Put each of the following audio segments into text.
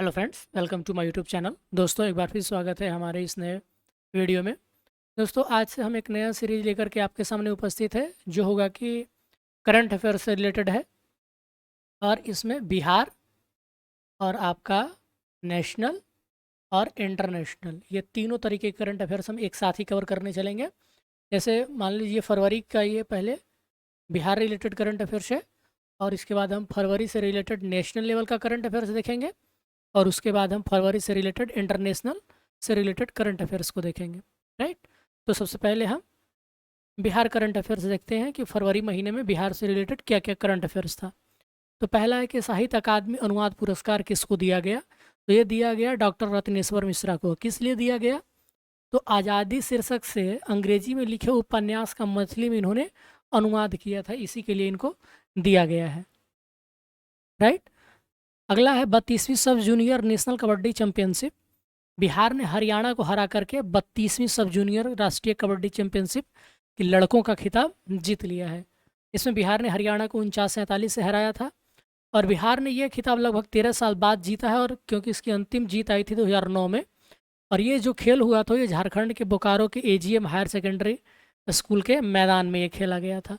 Hello friends, welcome to my YouTube channel. दोस्तों, एक बार फिर स्वागत है हमारे इस नए वीडियो में। दोस्तों, आज से हम एक नया सीरीज लेकर के आपके सामने उपस्थित है, जो होगा कि करंट अफेयर से रिलेटेड है। और इसमें बिहार और आपका नेशनल और इंटरनेशनल, ये तीनों तरीके के करंट अफेयर्स हम एक साथ ही कवर करने चलेंगे। जैसे मान लीजिए फरवरी का ये पहले बिहार रिलेटेड करंट अफेयर्स है, और इसके बाद हम फरवरी से रिलेटेड नेशनल लेवल का करंट अफेयर्स देखेंगे, और उसके बाद हम फरवरी से रिलेटेड इंटरनेशनल से रिलेटेड करंट अफेयर्स को देखेंगे। राइट। तो सबसे पहले हम बिहार करंट अफेयर्स देखते हैं कि फरवरी महीने में बिहार से रिलेटेड क्या क्या करंट अफेयर्स था। तो पहला है कि साहित्य अकादमी अनुवाद पुरस्कार किसको दिया गया। तो ये दिया गया डॉक्टर रत्नेश्वर मिश्रा को। किस लिए दिया गया? तो आज़ादी शीर्षक से अंग्रेजी में लिखे उपन्यास का मैथिली में इन्होंने अनुवाद किया था, इसी के लिए इनको दिया गया है। राइट। अगला है 32वीं सब junior national kabaddi championship. Bihar ने हरियाणा को हरा करके 32वीं सब जूनियर राष्ट्रीय कबड्डी चैंपियनशिप की लड़कों का खिताब जीत लिया है। इसमें बिहार ने हरियाणा को 49-47 से हराया था, और बिहार ने यह खिताब लगभग 13 साल बाद जीता है, और क्योंकि इसकी अंतिम जीत आई थी 2009 में। और ये जो खेल हुआ था, ये झारखंड के बोकारो के एजीएम हायर सेकेंडरी स्कूल के मैदान में ये खेला गया था।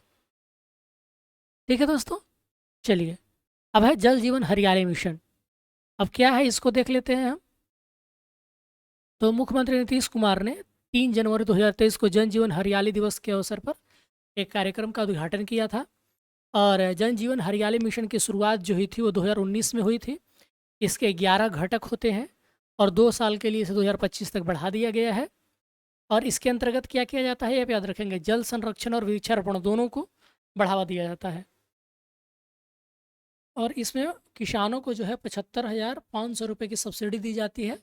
ठीक है दोस्तों, चलिए अब है जल जीवन हरियाली मिशन। अब क्या है, इसको देख लेते हैं हम। तो मुख्यमंत्री नीतीश कुमार ने 3 जनवरी 2023 को जन जीवन हरियाली दिवस के अवसर पर एक कार्यक्रम का उद्घाटन किया था। और जन जीवन हरियाली मिशन की शुरुआत जो हुई थी वो 2019 में हुई थी। इसके 11 घटक होते हैं, और 2 साल के लिए इसे 2025 तक बढ़ा दिया गया है। और इसके अंतर्गत क्या किया जाता है, ये आप याद रखेंगे, जल संरक्षण और वृक्षारोपण दोनों को बढ़ावा दिया जाता है। और इसमें किसानों को जो है 75,500 रुपये की सब्सिडी दी जाती है,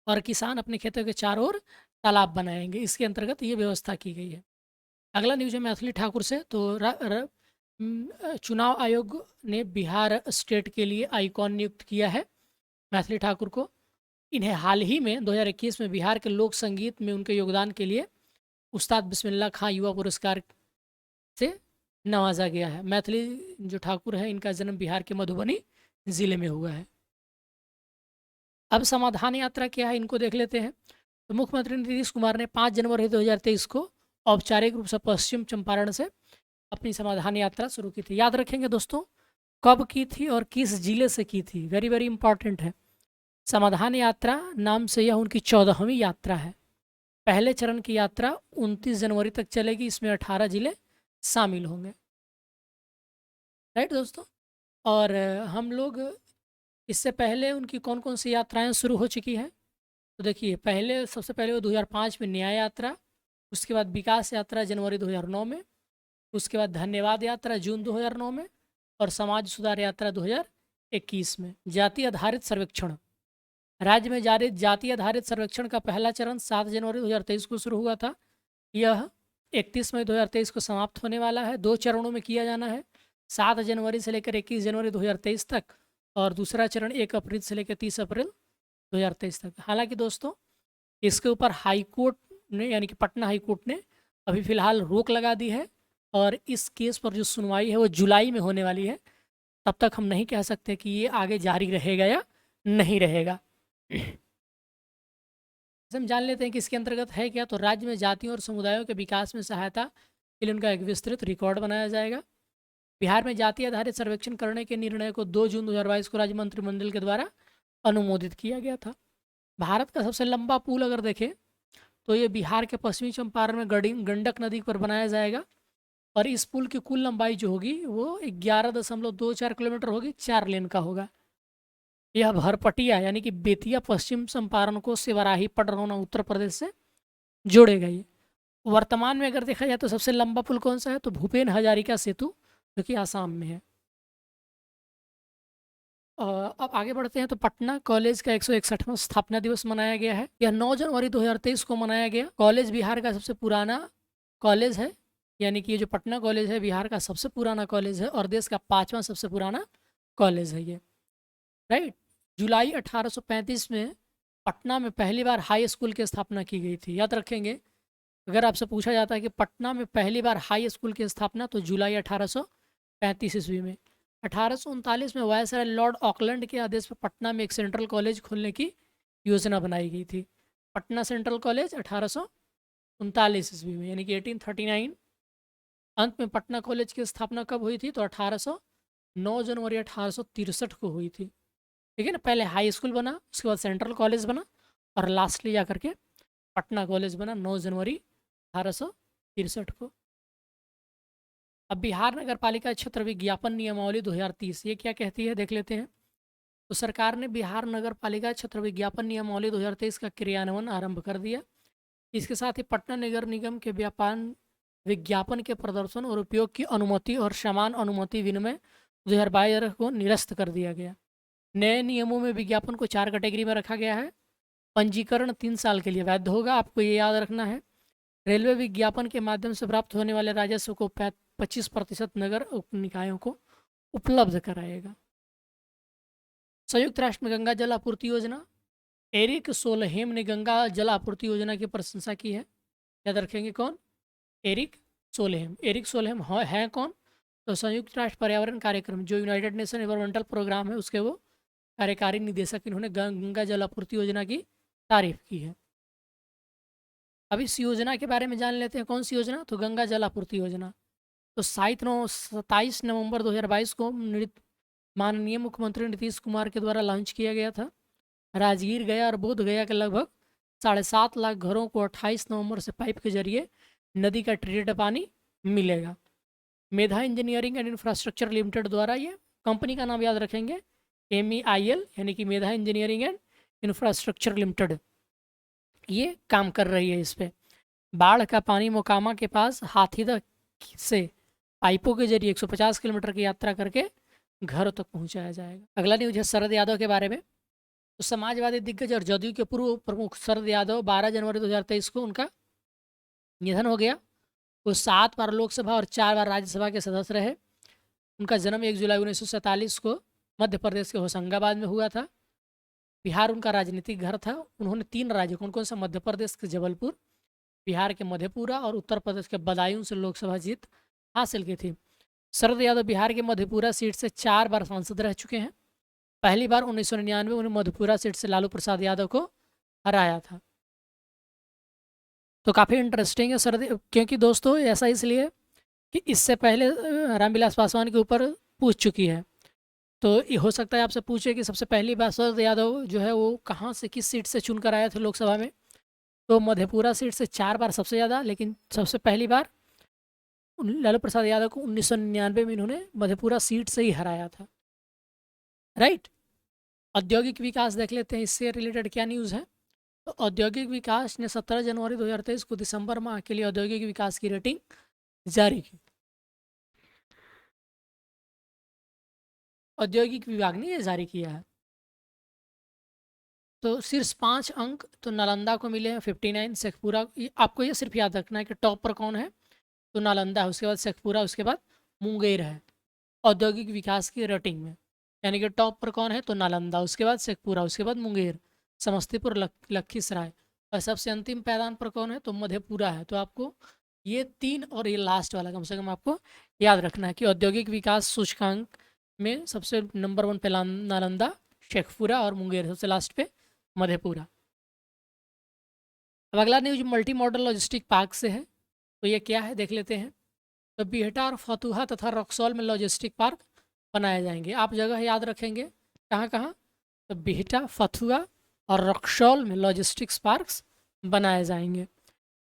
और किसान अपने खेतों के चारों ओर तालाब बनाएंगे। इसके अंतर्गत ये व्यवस्था की गई है। अगला न्यूज है मैथिली ठाकुर से। तो चुनाव आयोग ने बिहार स्टेट के लिए आइकॉन नियुक्त किया है मैथिली ठाकुर को। इन्हें हाल ही में 2021 में बिहार के लोक संगीत में उनके योगदान के लिए उस्ताद बिस्मिल्लाह खां युवा पुरस्कार से नवाजा गया है। मैथिली जो ठाकुर है, इनका जन्म बिहार के मधुबनी ज़िले में हुआ है। अब समाधान यात्रा क्या है, इनको देख लेते हैं। तो मुख्यमंत्री नीतीश कुमार ने 5 जनवरी 2023 को औपचारिक रूप से पश्चिम चंपारण से अपनी समाधान यात्रा शुरू की थी। याद रखेंगे दोस्तों, कब की थी और किस जिले से की थी, वेरी वेरी इंपॉर्टेंट है। समाधान यात्रा नाम से यह उनकी 14वीं यात्रा है। पहले चरण की यात्रा 29 जनवरी तक चलेगी। इसमें 18 जिले शामिल होंगे। राइट दोस्तों। और हम लोग इससे पहले उनकी कौन कौन सी यात्राएं शुरू हो चुकी हैं। तो देखिए, सबसे पहले वो 2005 में न्याय यात्रा, उसके बाद विकास यात्रा जनवरी 2009 में, उसके बाद धन्यवाद यात्रा जून 2009 में, और समाज सुधार यात्रा 2021 में। जाति आधारित सर्वेक्षण, राज्य में जारी जाति आधारित सर्वेक्षण का पहला चरण 7 जनवरी 2023 को शुरू हुआ था। यह 31 मई 2023 को समाप्त होने वाला है। 2 चरणों में किया जाना है, 7 जनवरी से लेकर 21 जनवरी 2023 तक, और दूसरा चरण 1 अप्रैल से लेकर 30 अप्रैल 2023 तक। हालांकि दोस्तों, इसके ऊपर हाई कोर्ट ने, यानी कि पटना हाई कोर्ट ने अभी फ़िलहाल रोक लगा दी है, और इस केस पर जो सुनवाई है वो जुलाई में होने वाली है। तब तक हम नहीं कह सकते कि ये आगे जारी रहेगा या नहीं रहेगा। हम जान लेते हैं कि इसके अंतर्गत है क्या। तो राज्य में जातियों और समुदायों के विकास में सहायता के लिए उनका एक विस्तृत रिकॉर्ड बनाया जाएगा। बिहार में जाति आधारित सर्वेक्षण करने के निर्णय को 2 जून 2022 को राज्य मंत्रिमंडल के द्वारा अनुमोदित किया गया था। भारत का सबसे लंबा पुल अगर देखें तो ये बिहार के पश्चिमी चंपारण में गंडक नदी पर बनाया जाएगा, और इस पुल की कुल लंबाई जो होगी वो 11.24 किलोमीटर होगी, 4 लेन का होगा। यह भरपटिया यानी कि बेतिया पश्चिम चंपारण को सिवराही पडरौना उत्तर प्रदेश से जोड़ेगा। ये वर्तमान में अगर देखा जाए तो सबसे लंबा पुल कौन सा है, तो भूपेन हजारिका सेतु, जो कि आसाम में है। अब आगे बढ़ते हैं। तो पटना कॉलेज का 161वां स्थापना दिवस मनाया गया है। यह 9 जनवरी 2023 को मनाया गया। कॉलेज बिहार का सबसे पुराना कॉलेज है, यानी कि ये जो पटना कॉलेज है बिहार का सबसे पुराना कॉलेज है, और देश का 5वां सबसे पुराना कॉलेज है ये। राइट। जुलाई 1835 में पटना में पहली बार हाई स्कूल की स्थापना की गई थी। याद रखेंगे, अगर आपसे पूछा जाता है कि पटना में पहली बार हाई स्कूल की स्थापना, तो जुलाई 1835 ईस्वी में। 1839 में वायसराय लॉर्ड ऑकलैंड के आदेश पर पटना में एक सेंट्रल कॉलेज खोलने की योजना बनाई गई थी। पटना सेंट्रल कॉलेज 1839 ईस्वी में, यानी कि 1839। अंत में पटना कॉलेज की स्थापना कब हुई थी? तो 9 जनवरी 1863 को हुई थी। ठीक है ना, पहले हाई स्कूल बना, उसके बाद सेंट्रल कॉलेज बना, और लास्टली जा करके पटना कॉलेज बना 9 जनवरी 1863 को। अब बिहार नगर पालिका क्षेत्र विज्ञापन नियमावली 2030 ये क्या कहती है, देख लेते हैं। तो सरकार ने बिहार नगर पालिका क्षेत्र विज्ञापन नियमावली 2023 का क्रियान्वयन आरंभ कर दिया। इसके साथ ही पटना नगर निगम के विज्ञापन के प्रदर्शन और उपयोग की अनुमति और समान अनुमति विनिमय 2012 को निरस्त कर दिया गया। नए नियमों में विज्ञापन को 4 कैटेगरी में रखा गया है। पंजीकरण 3 साल के लिए वैध होगा, आपको ये याद रखना है। रेलवे विज्ञापन के माध्यम से प्राप्त होने वाले राजस्व को 25% नगर निकायों को उपलब्ध कराएगा। संयुक्त राष्ट्र में गंगा जल आपूर्ति योजना, एरिक सोलहेम ने गंगा जल आपूर्ति योजना की प्रशंसा की है। याद रखेंगे कौन? Erik Solheim. एरिक सोलहेम है कौन? तो संयुक्त राष्ट्र पर्यावरण कार्यक्रम, जो यूनाइटेड नेशन एनवायरमेंटल प्रोग्राम है, उसके वो कार्यकारी निदेशक, इन्होंने गंगा जल आपूर्ति योजना की तारीफ की है। अब इस योजना के बारे में जान लेते हैं। कौन सी योजना? तो गंगा जल आपूर्ति योजना। तो 27 नवंबर 2022 को माननीय मुख्यमंत्री नीतीश कुमार के द्वारा लॉन्च किया गया था। राजगीर गया और बोध गया के लगभग 7.5 लाख घरों को 28 नवंबर से पाइप के जरिए नदी का ट्रीटेड पानी मिलेगा। मेधा इंजीनियरिंग एंड इंफ्रास्ट्रक्चर लिमिटेड द्वारा, ये कंपनी का नाम याद रखेंगे, MEIL, यानी कि मेधा इंजीनियरिंग एंड इंफ्रास्ट्रक्चर लिमिटेड, ये काम कर रही है इस पर। बाढ़ का पानी मोकामा के पास हाथीदह से पाइपों के जरिए 150 किलोमीटर की यात्रा करके घरों तक पहुंचाया जाएगा। अगला न्यूज है शरद यादव के बारे में। तो समाजवादी दिग्गज और जदयू के पूर्व प्रमुख शरद यादव 12 जनवरी 2023 को उनका निधन हो गया। वो 7 बार लोकसभा और 4 बार राज्यसभा के सदस्य रहे। उनका जन्म 1 जुलाई 1947 को मध्य प्रदेश के होशंगाबाद में हुआ था। बिहार उनका राजनीतिक घर था। उन्होंने 3 राज्य, कौन कौन सा? मध्य प्रदेश के जबलपुर, बिहार के मधेपुरा और उत्तर प्रदेश के बदायूं से लोकसभा जीत हासिल की थी। शरद यादव बिहार के मधेपुरा सीट से 4 बार सांसद रह चुके हैं। पहली बार 1999 उन्हें मधेपुरा सीट से लालू प्रसाद यादव को हराया था। तो काफ़ी इंटरेस्टिंग है शरद, क्योंकि दोस्तों ऐसा इसलिए कि इससे पहले रामविलास पासवान के ऊपर पूछ चुकी है। तो ये हो सकता है आपसे पूछे कि सबसे पहली बार शरद यादव जो है वो कहाँ से, किस सीट से चुन कर आए थे लोकसभा में? तो मधेपुरा सीट से 4 बार सबसे ज़्यादा, लेकिन सबसे पहली बार लालू प्रसाद यादव को 1999 में इन्होंने मधेपुरा सीट से ही हराया था। राइट। औद्योगिक विकास देख लेते हैं, इससे रिलेटेड क्या न्यूज़ है। तो औद्योगिक विकास ने 17 जनवरी 2023 को दिसंबर माह के लिए औद्योगिक विकास की रेटिंग जारी की। औद्योगिक विभाग ने ये जारी किया है। तो शीर्ष 5 अंक तो नालंदा को मिले हैं 59, शेखपुरा, आपको ये सिर्फ याद रखना है कि टॉप पर कौन है? तो नालंदा है, उसके बाद शेखपुरा, उसके बाद मुंगेर है औद्योगिक विकास की रेटिंग में। यानी कि टॉप पर कौन है? तो नालंदा, उसके बाद शेखपुरा, उसके बाद मुंगेर, समस्तीपुर, लखीसराय, और सबसे अंतिम पैदान पर कौन है? तो मधेपुरा है। तो आपको ये 3 और ये लास्ट वाला कम से कम आपको याद रखना है कि औद्योगिक विकास सूचकांक में सबसे नंबर 1 पे नालंदा, शेखपुरा और मुंगेर, सबसे लास्ट पे मधेपुरा। अब अगला news multi modal logistic park से है। तो ये क्या है देख लेते हैं। तो बिहटा और फतुहा तथा रक्सौल में लॉजिस्टिक पार्क बनाए जाएंगे। आप जगह याद रखेंगे कहाँ कहाँ? तो बिहटा, फतुहा और रक्सौल में लॉजिस्टिक्स पार्क्स बनाए जाएंगे।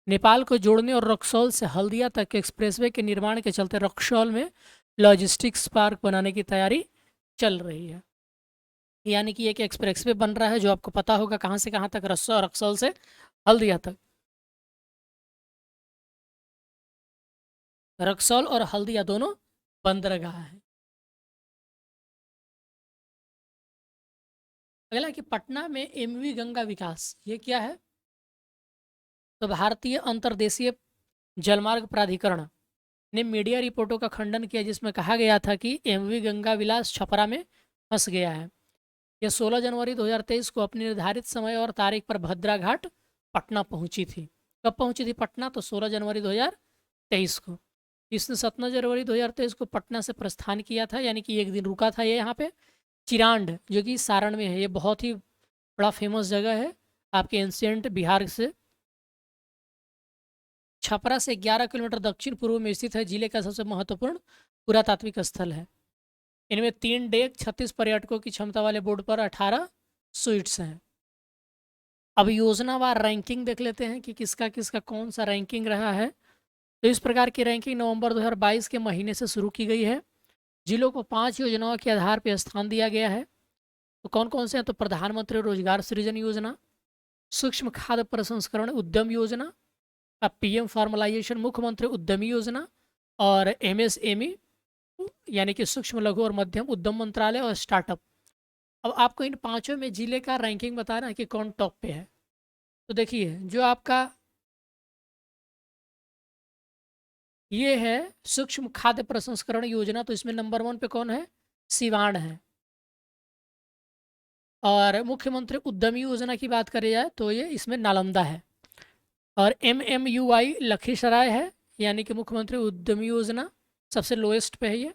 नेपाल को जोड़ने और रक्सौल से हल्दिया तक के एक्सप्रेसवे के निर्माण के चलते रक्सौल में लॉजिस्टिक्स पार्क बनाने की तैयारी चल रही है। यानी कि एक एक्सप्रेसवे बन रहा है जो आपको पता होगा कहाँ से कहाँ तक, रक्सौल से हल्दिया तक। रक्सौल और हल्दिया दोनों बंदरगाह है। अगला कि पटना में MV गंगा विकास, ये क्या है? तो भारतीय अंतर्देशीय जलमार्ग प्राधिकरण ने मीडिया रिपोर्टों का खंडन किया जिसमें कहा गया था कि MV गंगा विलास छपरा में फंस गया है। यह 16 जनवरी 2023 को अपनी निर्धारित समय और तारीख पर भद्रा घाट पटना पहुंची थी। कब पहुंची थी पटना? तो 16 जनवरी 2023 को। इसने 17 जनवरी 2023 को पटना से प्रस्थान किया था, यानी कि एक दिन रुका था ये यहाँ पे। चिरांड जो कि सारण में है, ये बहुत ही बड़ा फेमस जगह है आपके एंशियंट बिहार से। छपरा से 11 किलोमीटर दक्षिण पूर्व में स्थित है, जिले का सबसे महत्वपूर्ण पुरातात्विक स्थल है। इनमें 3 डेक, 36 पर्यटकों की क्षमता वाले बोर्ड पर 18 स्वीट्स हैं। अब योजनावार रैंकिंग देख लेते हैं कि किसका किसका कौन सा रैंकिंग रहा है। तो इस प्रकार की रैंकिंग नवंबर 2022 के महीने से शुरू की गई है। जिलों को 5 योजनाओं के आधार पर स्थान दिया गया है। तो कौन कौन से हैं? तो प्रधानमंत्री रोजगार सृजन योजना, सूक्ष्म खाद्य प्रसंस्करण उद्यम योजना, अब पीएम फॉर्मलाइजेशन मुख्यमंत्री उद्यमी योजना, और एमएसएमई यानी कि सूक्ष्म लघु और मध्यम उद्यम मंत्रालय, और स्टार्टअप। अब आपको इन पांचों में जिले का रैंकिंग बताना है कि कौन टॉप पे है। तो देखिए, जो आपका ये है सूक्ष्म खाद्य प्रसंस्करण योजना, तो इसमें नंबर 1 पे कौन है? सिवान है। और मुख्यमंत्री उद्यमी योजना की बात करी जाए तो ये इसमें नालंदा है। और MMUI लखीसराय है, यानी कि मुख्यमंत्री उद्यमी योजना सबसे लोएस्ट पे है ये,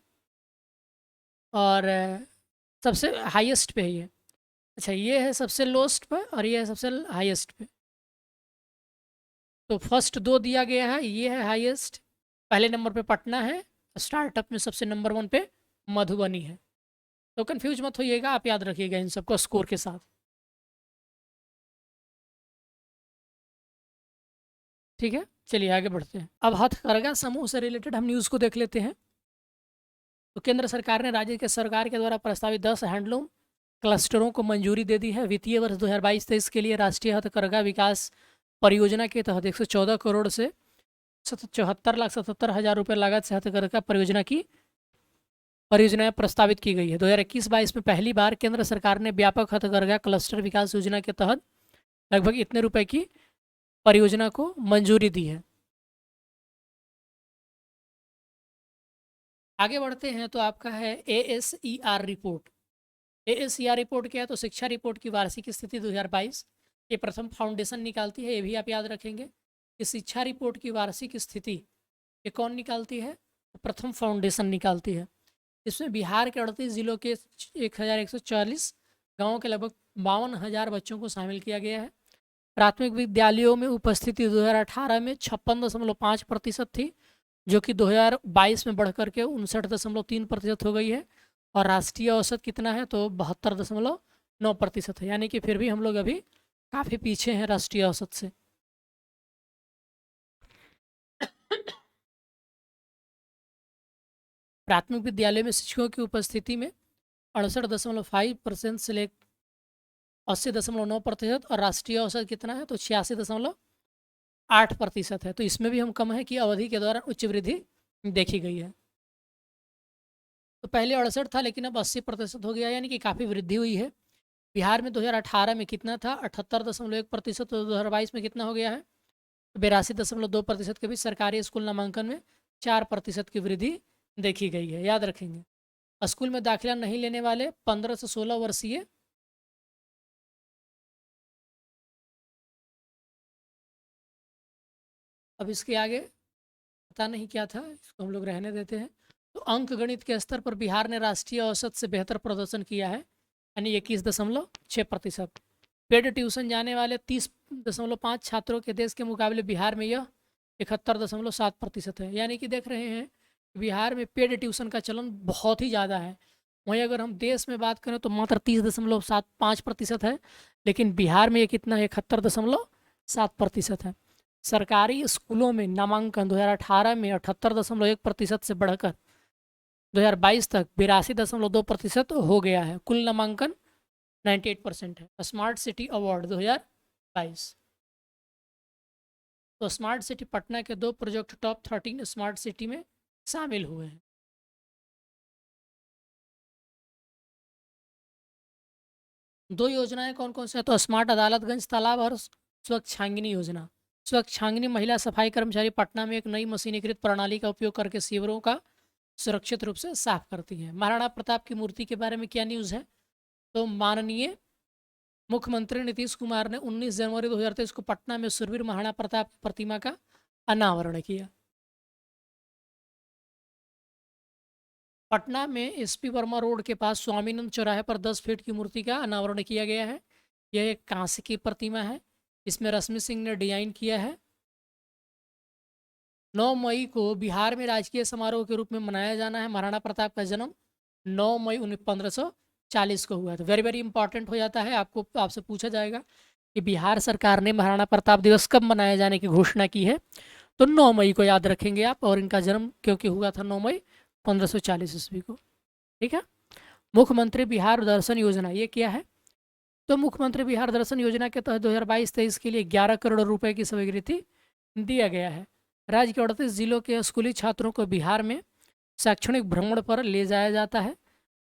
और सबसे हाईएस्ट पे है ये। अच्छा, ये है सबसे लोएस्ट पे और ये है सबसे हाईएस्ट पे। तो फर्स्ट 2 दिया गया है, ये है हाईएस्ट, पहले नंबर पे पटना है, स्टार्टअप में सबसे नंबर 1 पे मधुबनी है। तो कंफ्यूज मत होइएगा, आप याद रखिएगा इन सबको स्कोर के साथ। ठीक है, चलिए आगे बढ़ते हैं। अब हथकरघा समूह से रिलेटेड हम न्यूज़ को देख लेते हैं। तो केंद्र सरकार ने राज्य के सरकार के द्वारा प्रस्तावित 10 हैंडलूम क्लस्टरों को मंजूरी दे दी है। वित्तीय वर्ष 2022-23 के लिए राष्ट्रीय हथकरघा विकास परियोजना के तहत 114 करोड़ से 74,77,000 रुपये लागत से हथकरघा परियोजनाएं प्रस्तावित की गई है। 2021-22 में पहली बार केंद्र सरकार ने व्यापक हथकरघा क्लस्टर विकास योजना के तहत लगभग इतने रुपए की परियोजना को मंजूरी दी है। आगे बढ़ते हैं तो आपका है ASER रिपोर्ट। ASER रिपोर्ट क्या है? तो शिक्षा रिपोर्ट की वार्षिक स्थिति 2022 ये प्रथम फाउंडेशन निकालती है, ये भी आप याद रखेंगे कि शिक्षा रिपोर्ट की वार्षिक स्थिति ये कौन निकालती है? तो प्रथम फाउंडेशन निकालती है। इसमें बिहार के 38 जिलों के 1140 गाँवों के लगभग 52,000 बच्चों को शामिल किया गया है। प्राथमिक विद्यालयों में उपस्थिति 2018 में 56.5% थी, जो कि 2022 में बढ़ कर के 59.3% हो गई है। और राष्ट्रीय औसत कितना है? तो 72.9% है, यानी कि फिर भी हम लोग अभी काफ़ी पीछे हैं राष्ट्रीय औसत से। प्राथमिक विद्यालय में शिक्षकों की उपस्थिति में 68.5% से ले 80.9%, और राष्ट्रीय औसत कितना है? तो 86.8% है। तो इसमें भी हम कम है कि अवधि के दौरान उच्च वृद्धि देखी गई है। तो पहले 68 था, लेकिन अब 80% हो गया, यानी कि काफ़ी वृद्धि हुई है। बिहार में 2018 में कितना था? 78.1%। तो 2022 में कितना हो गया है? 82.2% के बीच सरकारी स्कूल नामांकन में 4% की वृद्धि देखी गई है, याद रखेंगे। स्कूल में दाखिला नहीं लेने वाले 15 से 16 वर्षीय अब इसके आगे पता नहीं क्या था, इसको हम लोग रहने देते हैं। तो अंक गणित के स्तर पर बिहार ने राष्ट्रीय औसत से बेहतर प्रदर्शन किया है, यानी 21.6%। पेड ट्यूशन जाने वाले 30.5 छात्रों के देश के मुकाबले बिहार में यह 71.7% है। यानी कि देख रहे हैं बिहार में पेड ट्यूशन का चलन बहुत ही ज़्यादा है। वहीं अगर हम देश में बात करें तो मात्र 30.75% है, लेकिन बिहार में ये कितना है? 71.7% है। सरकारी स्कूलों में नामांकन 2018 में 78.1% से बढ़कर 2022 तक 82.2% हो गया है। कुल नामांकन 98% है। स्मार्ट सिटी अवार्ड 2022, तो स्मार्ट सिटी पटना के 2 प्रोजेक्ट टॉप 13 स्मार्ट सिटी में शामिल हुए हैं। दो योजनाएं कौन कौन से हैं? तो स्मार्ट अदालतगंज तालाब और स्वच्छांगिनी योजना। स्वच्छांगिनी महिला सफाई कर्मचारी पटना में एक नई मशीनीकृत प्रणाली का उपयोग करके सीवरों का सुरक्षित रूप से साफ करती हैं। महाराणा प्रताप की मूर्ति के बारे में क्या न्यूज़ है? तो माननीय मुख्यमंत्री नीतीश कुमार ने 19 जनवरी 2023 को पटना में सुरवीर महाराणा प्रताप की प्रतिमा का अनावरण किया। पटना में एसपी वर्मा रोड के पास स्वामीनंद चौराहे पर 10 फीट की मूर्ति का अनावरण किया गया है। यह एक कांस्य की प्रतिमा है। इसमें रश्मि सिंह ने डिजाइन किया है। 9 मई को बिहार में राजकीय समारोह के रूप में मनाया जाना है। महाराणा प्रताप का जन्म 9 मई 1540 को हुआ है। तो वेरी वेरी इंपॉर्टेंट हो जाता है। आपसे पूछा जाएगा कि बिहार सरकार ने महाराणा प्रताप दिवस कब मनाए जाने की घोषणा की है, तो 9 मई को याद रखेंगे आप। और इनका जन्म क्योंकि हुआ था 9 मई 1540 ईस्वी को। ठीक है। मुख्यमंत्री बिहार दर्शन योजना ये क्या है? तो मुख्यमंत्री बिहार दर्शन योजना के तहत 2022-23 के लिए 11 करोड़ रुपए की स्वीकृति दिया गया है। राज्य के 38 जिलों के स्कूली छात्रों को बिहार में शैक्षणिक भ्रमण पर ले जाया जाता है।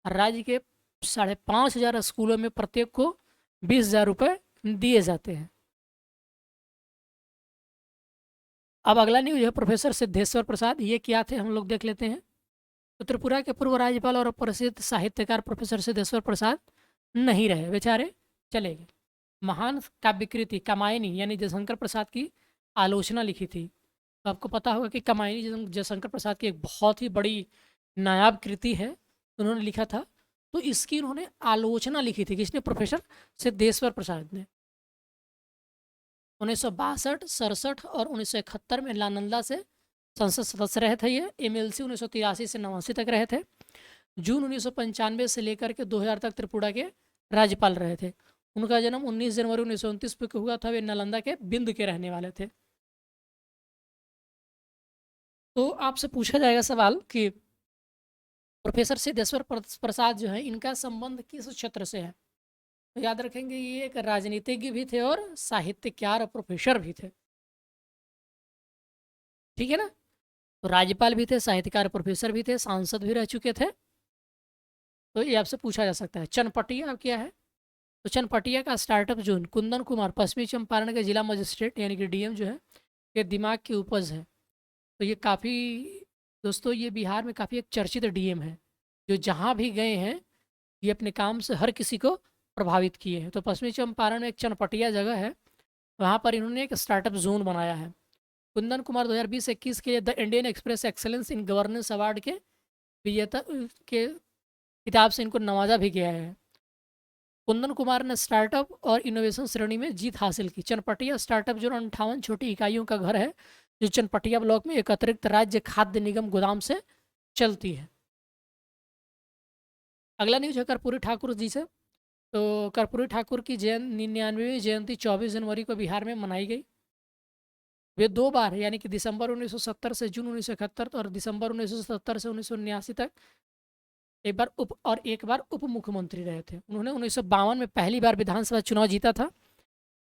राज्य के 5,500 स्कूलों में प्रत्येक को 20,000 रुपये दिए जाते हैं। अब अगला न्यूज है प्रोफेसर सिद्धेश्वर प्रसाद। ये क्या थे हम लोग देख लेते हैं। तो त्रिपुरा के पूर्व राज्यपाल और प्रसिद्ध साहित्यकार प्रोफेसर सिद्धेश्वर प्रसाद नहीं रहे, बेचारे चले गए। महान काव्यकृति कामायनी यानी जयशंकर प्रसाद की आलोचना लिखी थी। तो आपको पता होगा कि कामायनी जयशंकर प्रसाद की एक बहुत ही बड़ी नायाब कृति है, उन्होंने लिखा था। तो इसकी उन्होंने आलोचना लिखी थी। किसने? प्रोफेसर सिद्धेश्वर प्रसाद ने। 1962, 67 और 1971 में नालंदा से संसद सदस्य रहे थे। ये एमएलसी 1983 से 89 तक रहे थे। जून 1995 से लेकर के 2000 तक त्रिपुरा के राज्यपाल रहे थे। उनका जन्म 19 जनवरी 1929 को हुआ था। वे नालंदा के बिंद के रहने वाले थे। तो आपसे पूछा जाएगा सवाल कि प्रोफेसर सिद्धेश्वर प्रसाद जो है, इनका संबंध किस क्षेत्र से है? तो याद रखेंगे ये एक राजनीतिज्ञ भी थे और साहित्यकार और प्रोफेसर भी थे। ठीक है ना। तो राज्यपाल भी थे, साहित्यकार प्रोफेसर भी थे, सांसद भी रह चुके थे। तो ये आपसे पूछा जा सकता है। चनपटिया अब क्या है? तो चनपटिया का स्टार्टअप जोन कुंदन कुमार पश्चिमी चंपारण के जिला मजिस्ट्रेट यानी कि डीएम जो है, ये दिमाग की उपज है। तो ये काफ़ी दोस्तों, ये बिहार में काफ़ी एक चर्चित डीएम है, जो जहाँ भी गए हैं ये अपने काम से हर किसी को प्रभावित किए हैं। तो पश्चिमी चंपारण में एक चनपटिया जगह है, वहाँ पर इन्होंने एक स्टार्टअप जोन बनाया है। कुंदन कुमार 2020-21 के लिए the Indian express excellence in governance award के विजेता के किताब से इनको नवाजा भी गया है। कुंदन कुमार ने स्टार्टअप और इनोवेशन श्रेणी में जीत हासिल की। चनपटिया स्टार्टअप जो 58 छोटी इकाइयों का घर है, जो चनपटिया ब्लॉक में एक अतिरिक्त राज्य खाद्य निगम गोदाम से चलती है। अगला न्यूज है कर्पूरी ठाकुर जी से। तो कर्पूरी ठाकुर की 99वीं जयंती 24 जनवरी को बिहार में मनाई गई। वे 2 बार यानी कि दिसंबर 1970 से जून 1971 और दिसंबर 1970 से 1979 तक एक बार उप मुख्यमंत्री रहे थे। उन्होंने 1952 में पहली बार विधानसभा चुनाव जीता था।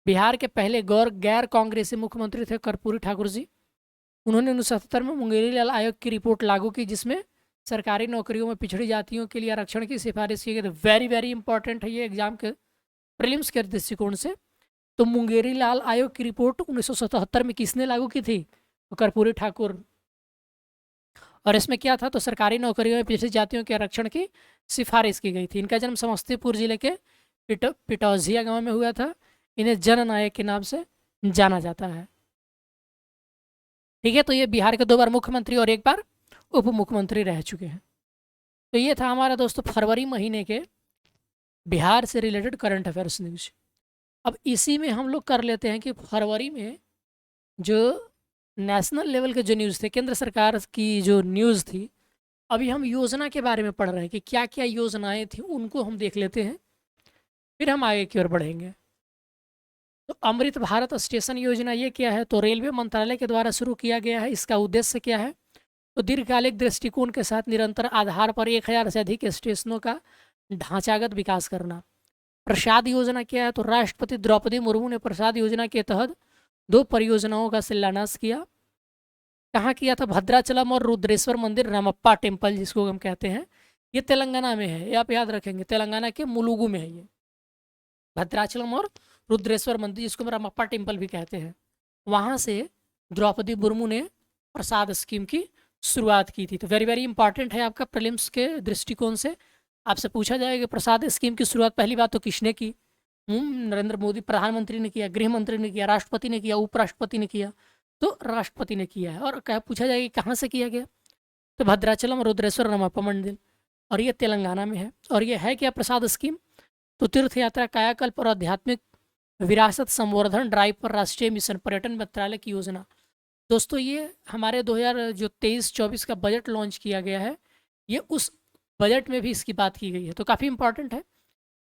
बिहार के पहले गैर कांग्रेसी मुख्यमंत्री थे कर्पूरी ठाकुर जी। उन्होंने 1977 में मुंगेरी लाल आयोग की रिपोर्ट लागू की, जिसमें सरकारी नौकरियों में पिछड़ी जातियों के लिए आरक्षण की सिफारिश की गई। तो वेरी वेरी इंपॉर्टेंट है ये एग्जाम के प्रीलिम्स के दृष्टिकोण से। तो मुंगेरी लाल आयोग की रिपोर्ट 1977 में किसने लागू की थी? तो कर्पूरी ठाकुर। और इसमें क्या था? तो सरकारी नौकरियों में पिछड़ी जातियों के आरक्षण की सिफारिश की गई थी। इनका जन्म समस्तीपुर जिले के पिटौजिया गांव में हुआ था। इन्हें जननायक के नाम से जाना जाता है। ठीक है। तो ये बिहार के 2 बार मुख्यमंत्री और 1 बार उप मुख्यमंत्री रह चुके हैं। तो ये था हमारा दोस्तों फरवरी महीने के बिहार से रिलेटेड करंट अफेयर्स न्यूज। अब इसी में हम लोग कर लेते हैं कि फरवरी में जो नेशनल लेवल के जो न्यूज़ थे, केंद्र सरकार की जो न्यूज़ थी, अभी हम योजना के बारे में पढ़ रहे हैं कि क्या क्या योजनाएं थी, उनको हम देख लेते हैं, फिर हम आगे की ओर बढ़ेंगे। तो अमृत भारत स्टेशन योजना ये क्या है? तो रेलवे मंत्रालय के द्वारा शुरू किया गया है। इसका उद्देश्य क्या है? तो दीर्घकालिक दृष्टिकोण के साथ निरंतर आधार पर 1000 से अधिक स्टेशनों का ढांचागत विकास करना। प्रसाद योजना क्या है? तो राष्ट्रपति द्रौपदी मुर्मू ने प्रसाद योजना के तहत 2 परियोजनाओं का शिलान्यास किया। कहाँ किया था? भद्राचलम और रुद्रेश्वर मंदिर रामप्पा टेम्पल जिसको हम कहते हैं, ये तेलंगाना में है। ये आप याद रखेंगे, तेलंगाना के मुलुगु में है ये भद्राचलम और रुद्रेश्वर मंदिर, जिसको रामप्पा टेम्पल भी कहते हैं। वहाँ से द्रौपदी मुर्मू ने प्रसाद स्कीम की शुरुआत की थी। तो वेरी वेरी इंपॉर्टेंट है आपका प्रीलिम्स के दृष्टिकोण से। आपसे पूछा जाएगा प्रसाद स्कीम की शुरुआत पहली बात तो किसने की? नरेंद्र मोदी प्रधानमंत्री ने किया, गृह मंत्री ने किया, राष्ट्रपति ने किया, उपराष्ट्रपति ने किया। तो राष्ट्रपति ने किया है। और क्या पूछा जाएगा कहाँ से किया गया? तो भद्राचलम रुद्रेश्वर रामप्पा मंदिर और ये तेलंगाना में है। और ये है क्या प्रसाद स्कीम? तो तीर्थ यात्रा, कायाकल्प और आध्यात्मिक विरासत संवर्धन ड्राइव पर राष्ट्रीय मिशन, पर्यटन मंत्रालय की योजना। दोस्तों ये हमारे 2023-24 का बजट लॉन्च किया गया है, ये उस बजट में भी इसकी बात की गई है, तो काफ़ी इंपॉर्टेंट है,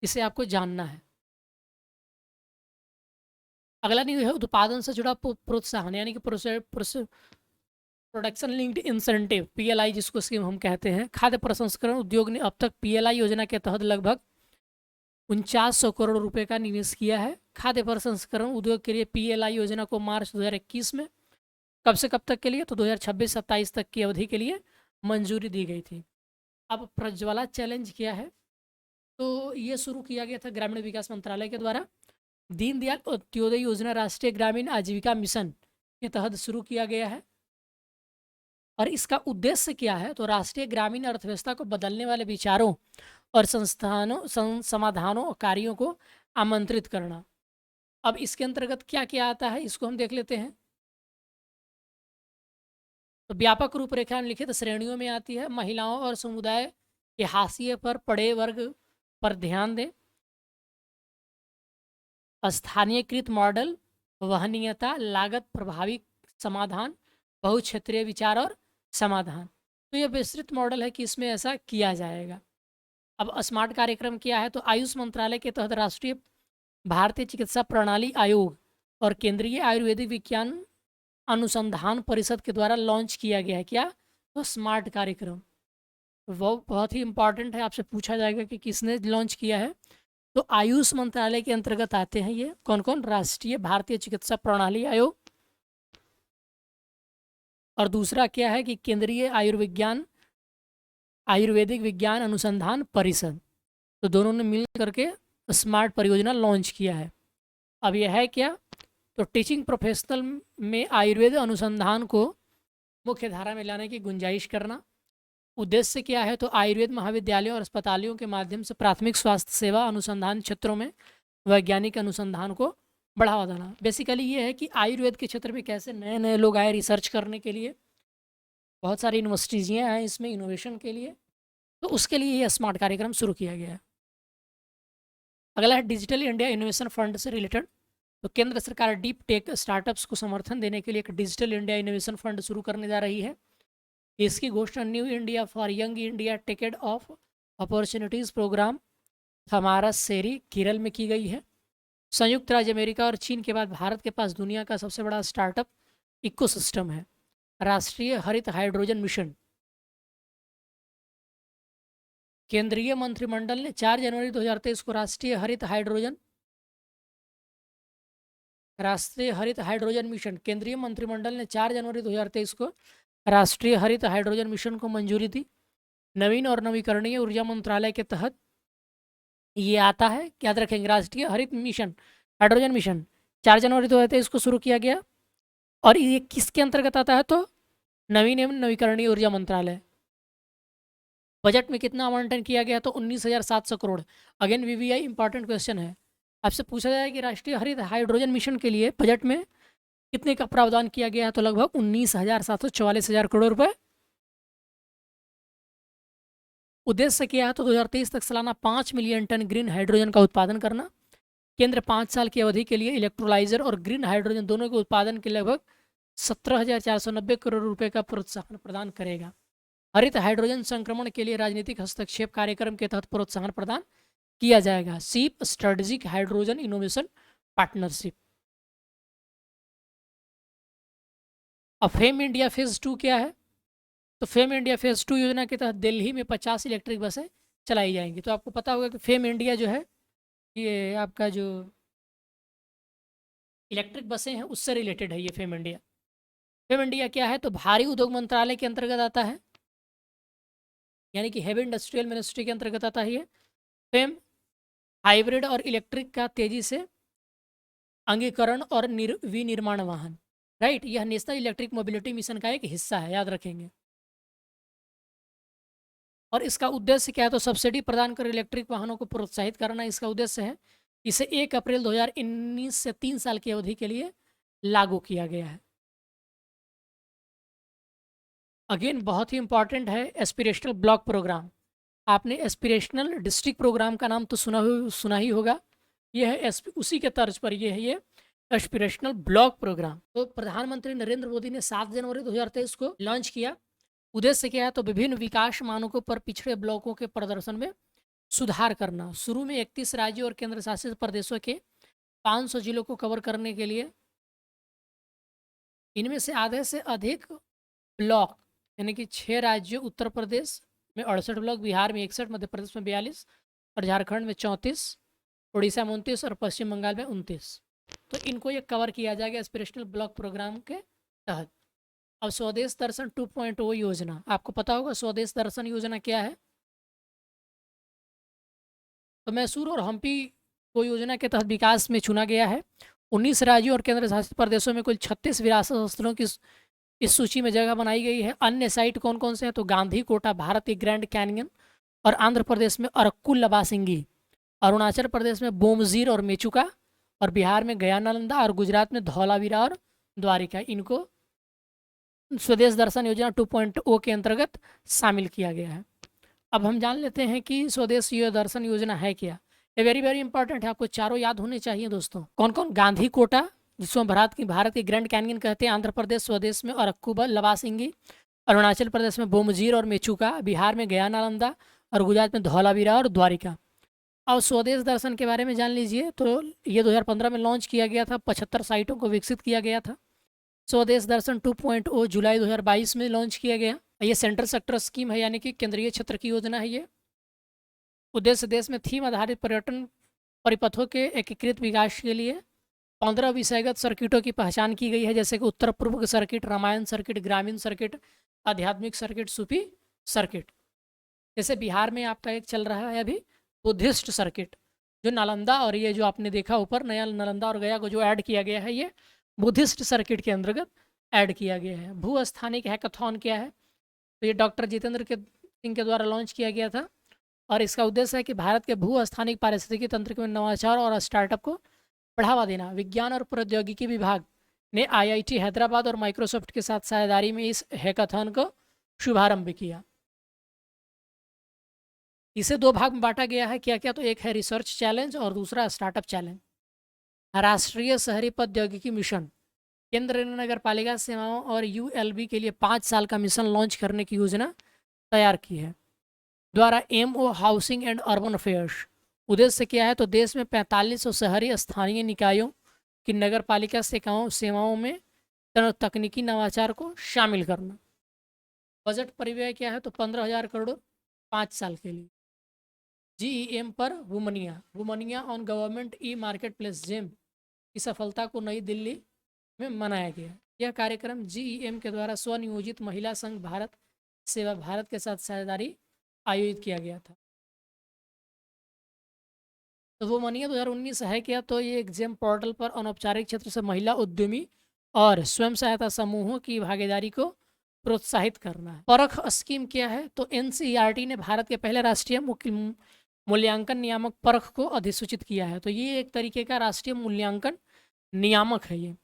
इसे आपको जानना है। अगला न्यूज़ है उत्पादन से जुड़ा प्रोत्साहन, यानी कि प्रोडक्शन लिंक्ड इंसेंटिव, पीएलआई जिसको स्कीम हम कहते हैं। खाद्य प्रसंस्करण उद्योग ने अब तक पीएलआई योजना के तहत लगभग 4900 करोड़ रुपए का निवेश किया है। खाद्य प्रसंस्करण उद्योग के लिए पीएलआई योजना को मार्च 2021 में कब से कब तक के लिए? तो 2026-27 तक की अवधि के लिए मंजूरी दी गई थी। अब प्रज्वला चैलेंज क्या है? तो ये शुरू किया गया था ग्रामीण विकास मंत्रालय के द्वारा। दीनदयाल अंत्योदय योजना राष्ट्रीय ग्रामीण आजीविका मिशन के तहत शुरू किया गया है। और इसका उद्देश्य क्या है? तो राष्ट्रीय ग्रामीण अर्थव्यवस्था को बदलने वाले विचारों और समाधानों और कार्यों को आमंत्रित करना। अब इसके अंतर्गत क्या क्या आता है, इसको हम देख लेते हैं। तो व्यापक रूपरेखा निम्नलिखित श्रेणियों में आती है। महिलाओं और समुदाय के हाशिए पर पड़े वर्ग पर ध्यान दें। स्थानीयकृत मॉडल, वहनीयता, लागत प्रभावी समाधान, बहुक्षेत्रीय विचार और समाधान। तो ये विस्तृत मॉडल है कि इसमें ऐसा किया जाएगा। अब स्मार्ट कार्यक्रम क्या है? तो आयुष मंत्रालय के तहत राष्ट्रीय भारतीय चिकित्सा प्रणाली आयोग और केंद्रीय आयुर्वेदिक विज्ञान अनुसंधान परिषद के द्वारा लॉन्च किया गया है। क्या? तो स्मार्ट कार्यक्रम। वो बहुत ही इंपॉर्टेंट है, आपसे पूछा जाएगा कि किसने लॉन्च किया है। तो आयुष मंत्रालय के अंतर्गत आते हैं ये कौन कौन? राष्ट्रीय भारतीय चिकित्सा प्रणाली आयोग, और दूसरा क्या है कि केंद्रीय आयुर्वेदिक विज्ञान अनुसंधान परिषद। तो दोनों ने मिल करके स्मार्ट परियोजना लॉन्च किया है। अब यह है क्या? तो टीचिंग प्रोफेशनल में आयुर्वेद अनुसंधान को मुख्य धारा में लाने की गुंजाइश करना। उद्देश्य क्या है? तो आयुर्वेद महाविद्यालयों और अस्पतालों के माध्यम से प्राथमिक स्वास्थ्य सेवा अनुसंधान क्षेत्रों में वैज्ञानिक अनुसंधान को बढ़ावा देना। बेसिकली ये है कि आयुर्वेद के क्षेत्र में कैसे नए नए लोग आए रिसर्च करने के लिए, बहुत सारी यूनिवर्सिटीज़ हैं इसमें इनोवेशन के लिए, तो उसके लिए ये स्मार्ट कार्यक्रम शुरू किया गया है। अगला है डिजिटल इंडिया इनोवेशन फंड से रिलेटेड। तो केंद्र सरकार डीप टेक स्टार्टअप्स को समर्थन देने के लिए एक डिजिटल इंडिया इनोवेशन फंड शुरू करने जा रही है। इसकी घोषणा new India for young India ticket of opportunities programme हमारा सेरी केरल में की गई है। संयुक्त राज्य अमेरिका और चीन के बाद भारत के पास दुनिया का सबसे बड़ा स्टार्टअप इकोसिस्टम है। राष्ट्रीय हरित हाइड्रोजन मिशन। केंद्रीय मंत्रिमंडल ने 4 जनवरी 2023 को राष्ट्रीय हरित हाइड्रोजन मिशन, केंद्रीय मंत्रिमंडल ने 4 जनवरी 2023 को राष्ट्रीय हरित हाइड्रोजन मिशन को मंजूरी दी। नवीन और नवीकरणीय ऊर्जा मंत्रालय के तहत ये आता है, याद रखेंगे, राष्ट्रीय हरित मिशन हाइड्रोजन मिशन 4 जनवरी 2023 को शुरू किया गया। और ये किसके अंतर्गत आता है? तो नवीन एवं नवीकरणीय ऊर्जा मंत्रालय। बजट में कितना आवंटन किया गया? तो 19,700 crore. Again VVI important question है, आपसे पूछा जाए कि राष्ट्रीय हरित हाइड्रोजन मिशन के लिए बजट में कितने का प्रावधान किया गया है? तो लगभग 19,744 करोड़ रुपए। उद्देश्य क्या है? तो 2023 तक सालाना 5 मिलियन टन ग्रीन हाइड्रोजन का उत्पादन करना। केंद्र 5 साल की अवधि के लिए इलेक्ट्रोलाइजर और ग्रीन हाइड्रोजन दोनों के उत्पादन के लगभग 17,490 करोड़ रुपए का प्रोत्साहन प्रदान करेगा। हरित हाइड्रोजन संक्रमण के लिए राजनीतिक हस्तक्षेप कार्यक्रम के तहत प्रोत्साहन प्रदान किया जाएगा। सीप स्ट्रेटेजिक हाइड्रोजन इनोवेशन पार्टनरशिप। अब फेम इंडिया फेज 2 क्या है? तो फेम इंडिया फेज 2 योजना के तहत दिल्ली में 50 इलेक्ट्रिक बसें चलाई जाएंगी। तो आपको पता होगा कि फेम इंडिया जो है ये आपका जो इलेक्ट्रिक बसें हैं उससे रिलेटेड है ये फेम इंडिया। फेम इंडिया क्या है? तो भारी उद्योग मंत्रालय के अंतर्गत आता है, यानी कि हेवी इंडस्ट्रियल मिनिस्ट्री के अंतर्गत आता है ये। फेम हाइब्रिड और इलेक्ट्रिक का तेजी से अंगीकरण और विनिर्माण वाहन, राइट, यह नेशनल इलेक्ट्रिक मोबिलिटी मिशन का एक हिस्सा है, याद रखेंगे। और इसका उद्देश्य क्या है? तो सब्सिडी प्रदान कर इलेक्ट्रिक वाहनों को प्रोत्साहित करना इसका उद्देश्य है। इसे 1 अप्रैल 2019 से 3 साल की अवधि के लिए लागू किया गया है। अगेन बहुत ही इंपॉर्टेंट है एस्पिरेशनल ब्लॉक प्रोग्राम। आपने एस्पिरेशनल डिस्ट्रिक्ट प्रोग्राम का नाम तो सुना ही होगा। ये है उसी के तर्ज पर ये है ये एस्पिरेशनल ब्लॉक प्रोग्राम। तो प्रधानमंत्री नरेंद्र मोदी ने 7 जनवरी 2023 को लॉन्च किया। उद्देश्य क्या है, तो विभिन्न विकास मानकों पर पिछड़े ब्लॉकों के प्रदर्शन में सुधार करना। शुरू में 31 राज्यों और केंद्र शासित प्रदेशों के 500 जिलों को कवर करने के लिए इनमें से आधे से अधिक ब्लॉक यानी कि 6 राज्यों उत्तर प्रदेश में 68 ब्लॉक, बिहार में 61, मध्य प्रदेश में 42 और झारखंड में 34, उड़ीसा में 29 और पश्चिम बंगाल में 29। तो इनको ये कवर किया जाएगा एस्पिरेशनल ब्लॉक प्रोग्राम के तहत। अब स्वदेश दर्शन 2.0 योजना, आपको पता होगा स्वदेश दर्शन योजना क्या है। तो मैसूर और हम्पी को योजना के तहत विकास में चुना गया है। 19 राज्यों और केंद्र शासित प्रदेशों में कुल 36 विरासत स्थलों की इस सूची में जगह बनाई गई है। अन्य साइट कौन कौन से हैं, तो गांधी कोटा भारत ग्रैंड कैनियन और आंध्र प्रदेश में अरक्कू लबासिंगी, अरुणाचल प्रदेश में बोमजीर और मेचुका और बिहार में गया नालंदा और गुजरात में धौलावीरा और द्वारिका। इनको स्वदेश दर्शन योजना 2.0 के अंतर्गत शामिल किया गया है। अब हम जान लेते हैं कि स्वदेश दर्शन योजना है क्या। ये वेरी वेरी इंपॉर्टेंट है, आपको चारों याद होने चाहिए दोस्तों। कौन कौन, गांधी कोटा जिसको भारत की ग्रैंड कैनियन कहते हैं, आंध्र प्रदेश स्वदेश में अरक्कू लबासिंगी, अरुणाचल प्रदेश में बोमजीर और मेचुका, बिहार में गया नालंदा और गुजरात में धौलावीरा और द्वारिका। अब स्वदेश दर्शन के बारे में जान लीजिए। तो ये 2015 में लॉन्च किया गया था, 75 साइटों को विकसित किया गया था। स्वदेश दर्शन 2.0 जुलाई 2022 में लॉन्च किया गया। ये सेंट्रल सेक्टर स्कीम है यानी कि केंद्रीय क्षेत्र की योजना है। ये उद्देश्य देश में थीम आधारित पर्यटन परिपथों के एकीकृत विकास के लिए 15 विषयगत सर्किटों की पहचान की गई है, जैसे कि उत्तर पूर्व सर्किट, रामायण सर्किट, ग्रामीण सर्किट, आध्यात्मिक सर्किट, सूफी सर्किट। जैसे बिहार में आपका एक चल रहा है अभी बुद्धिस्ट सर्किट, जो नालंदा और ये जो आपने देखा ऊपर नया नालंदा और गया को जो ऐड किया गया है, ये बुद्धिस्ट सर्किट के अंतर्गत ऐड किया गया है। भू स्थानिक हैकाथॉन क्या है, तो ये डॉक्टर जितेंद्र सिंह के द्वारा लॉन्च किया गया था और इसका उद्देश्य है कि भारत के भू स्थानिक पारिस्थितिकी तंत्र में नवाचार और स्टार्टअप को बढ़ावा देना। विज्ञान और प्रौद्योगिकी विभाग ने IIT हैदराबाद और माइक्रोसॉफ्ट के साथ साझेदारी में इस हैकाथॉन को शुभारंभ किया। इसे 2 भाग में बांटा गया है, क्या क्या, तो एक है रिसर्च चैलेंज और दूसरा स्टार्टअप चैलेंज। राष्ट्रीय शहरी प्रौद्योगिकी मिशन, केंद्र ने नगर पालिका सेवाओं और ULB के लिए 5 साल का मिशन लॉन्च करने की योजना तैयार की है। द्वारा MO housing and urban affairs, उद्देश्य क्या है, तो देश में 4500 शहरी स्थानीय निकायों की नगर पालिका सेवाओं में तकनीकी नवाचार को शामिल करना। बजट परिव्यय क्या है, तो 15,000 करोड़ 5 साल के लिए। GEM पर वुमनिया on government market place GeM की सफलता को नई दिल्ली में मनाया गया। यह कार्यक्रम GEM के द्वारा स्वनियोजित महिला संघ भारत सेवा भारत के साथ साझेदारी आयोजित किया गया था। तो वुमनिया 2019 है क्या, तो ये एग्जाम पोर्टल पर अनौपचारिक क्षेत्र से महिला उद्यमी और स्वयं सहायता समूहों की भागीदारी को प्रोत्साहित करना है। परख स्कीम क्या है, तो NCERT ने भारत के पहले राष्ट्रीय मूल्यांकन नियामक परख को अधिसूचित किया है। तो ये एक तरीके का राष्ट्रीय मूल्यांकन नियामक है। ये